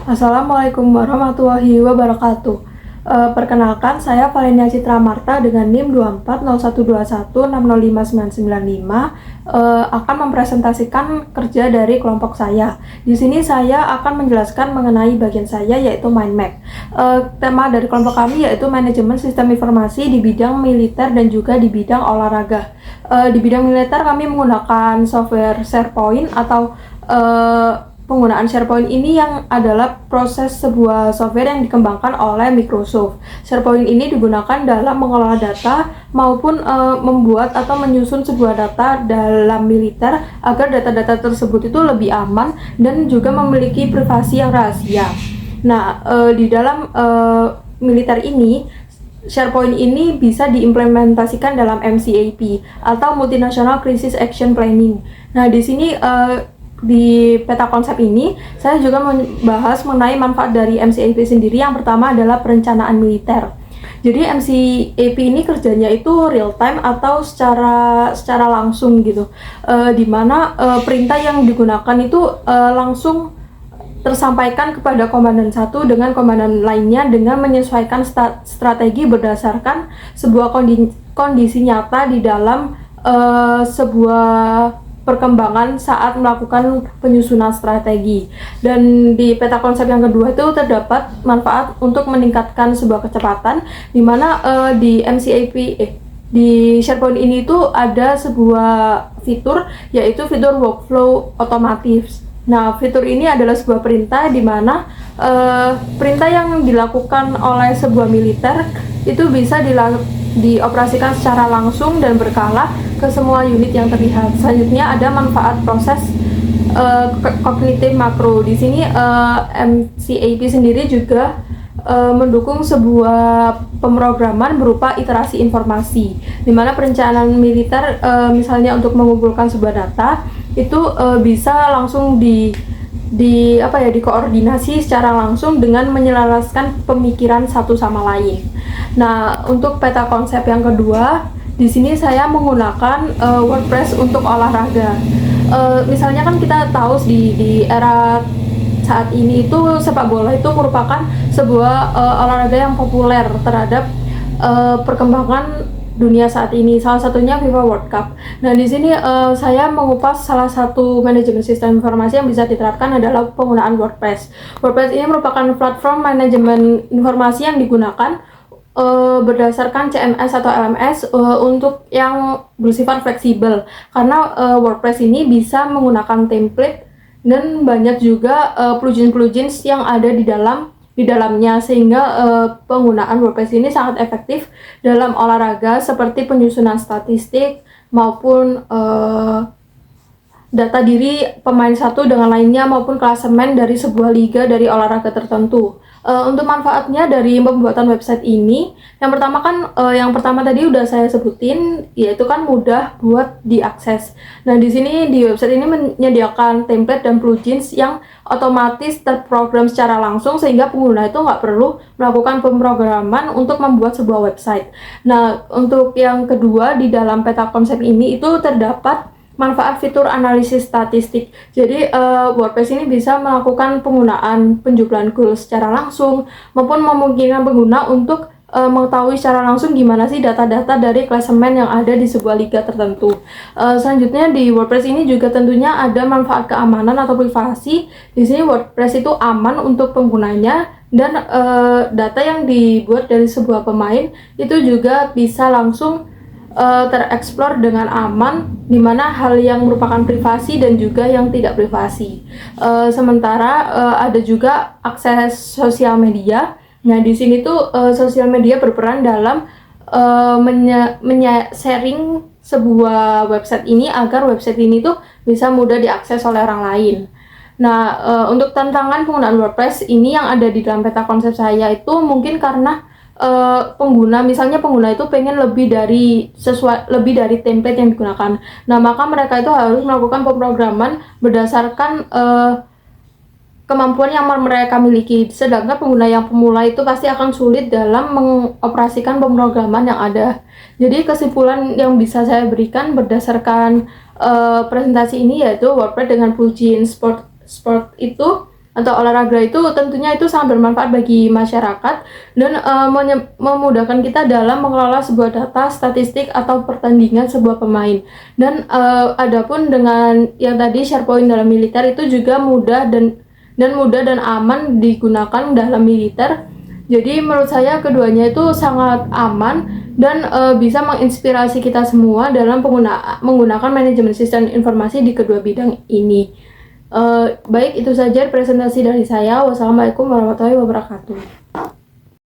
Assalamualaikum warahmatullahi wabarakatuh. Perkenalkan, saya Valenia Citra Marta dengan NIM 240121605995 akan mempresentasikan kerja dari kelompok saya. Di sini saya akan menjelaskan mengenai bagian saya, yaitu Mind Map. Tema dari kelompok kami yaitu manajemen sistem informasi di bidang militer dan juga di bidang olahraga. Di bidang militer kami menggunakan software SharePoint atau penggunaan SharePoint ini yang adalah proses sebuah software yang dikembangkan oleh Microsoft. SharePoint ini digunakan dalam mengelola data maupun membuat atau menyusun sebuah data dalam militer agar data-data tersebut itu lebih aman dan juga memiliki privasi yang rahasia. Nah, di dalam militer ini, SharePoint ini bisa diimplementasikan dalam MCAP atau Multinational Crisis Action Planning. Nah, di sini di peta konsep ini, saya juga membahas mengenai manfaat dari MCAP sendiri. Yang pertama adalah perencanaan militer. Jadi MCAP ini kerjanya itu real time atau secara langsung gitu, dimana perintah yang digunakan itu langsung tersampaikan kepada komandan satu dengan komandan lainnya dengan menyesuaikan strategi berdasarkan sebuah kondisi nyata di dalam sebuah perkembangan saat melakukan penyusunan strategi. Dan di peta konsep yang kedua itu terdapat manfaat untuk meningkatkan sebuah kecepatan, di mana di di SharePoint ini itu ada sebuah fitur, yaitu fitur workflow otomatis. Nah, fitur ini adalah sebuah perintah di mana perintah yang dilakukan oleh sebuah militer itu bisa dioperasikan secara langsung dan berkala ke semua unit yang terlihat. Selanjutnya ada manfaat proses kognitif makro. Di sini MCAP sendiri juga mendukung sebuah pemrograman berupa iterasi informasi, di mana perencanaan militer misalnya untuk mengumpulkan sebuah data itu bisa langsung dikoordinasi secara langsung dengan menyelaraskan pemikiran satu sama lain. Nah, untuk peta konsep yang kedua, di sini saya menggunakan WordPress untuk olahraga. Misalnya kan kita tahu di era saat ini itu sepak bola itu merupakan sebuah olahraga yang populer terhadap perkembangan dunia saat ini, salah satunya FIFA World Cup. Nah, di sini saya mengupas salah satu manajemen sistem informasi yang bisa diterapkan adalah penggunaan WordPress. WordPress ini merupakan platform manajemen informasi yang digunakan berdasarkan CMS atau LMS untuk yang bersifat fleksibel, karena WordPress ini bisa menggunakan template dan banyak juga plugin-plugins yang ada di dalamnya, sehingga penggunaan WordPress ini sangat efektif dalam olahraga seperti penyusunan statistik maupun data diri pemain satu dengan lainnya maupun klasemen dari sebuah liga dari olahraga tertentu. Untuk manfaatnya dari pembuatan website ini, yang pertama tadi udah saya sebutin, yaitu kan mudah buat diakses. Nah, di sini di website ini menyediakan template dan plugins yang otomatis terprogram secara langsung, sehingga pengguna itu nggak perlu melakukan pemrograman untuk membuat sebuah website. Nah, untuk yang kedua, di dalam peta konsep ini itu terdapat manfaat fitur analisis statistik. Jadi WordPress ini bisa melakukan penggunaan penjumlahan goal secara langsung maupun memungkinkan pengguna untuk mengetahui secara langsung gimana sih data-data dari klasemen yang ada di sebuah liga tertentu. Selanjutnya di WordPress ini juga tentunya ada manfaat keamanan atau privasi. Di sini WordPress itu aman untuk penggunanya dan data yang dibuat dari sebuah pemain itu juga bisa langsung tereksplor dengan aman, di mana hal yang merupakan privasi dan juga yang tidak privasi. Sementara ada juga akses sosial media. Nah, di sini tuh sosial media berperan dalam sharing sebuah website ini agar website ini tuh bisa mudah diakses oleh orang lain. Nah, untuk tantangan penggunaan WordPress ini yang ada di dalam peta konsep saya itu mungkin karena pengguna itu pengen lebih dari template yang digunakan. Nah, maka mereka itu harus melakukan pemrograman berdasarkan kemampuan yang mereka miliki. Sedangkan pengguna yang pemula itu pasti akan sulit dalam mengoperasikan pemrograman yang ada. Jadi kesimpulan yang bisa saya berikan berdasarkan presentasi ini yaitu WordPress dengan plugin Sport itu atau olahraga itu tentunya itu sangat bermanfaat bagi masyarakat dan memudahkan kita dalam mengelola sebuah data, statistik atau pertandingan sebuah pemain. Dan adapun dengan yang tadi SharePoint dalam militer itu juga mudah dan aman digunakan dalam militer. Jadi menurut saya keduanya itu sangat aman dan bisa menginspirasi kita semua dalam menggunakan manajemen sistem informasi di kedua bidang ini. Baik, itu saja presentasi dari saya. Wassalamualaikum warahmatullahi wabarakatuh.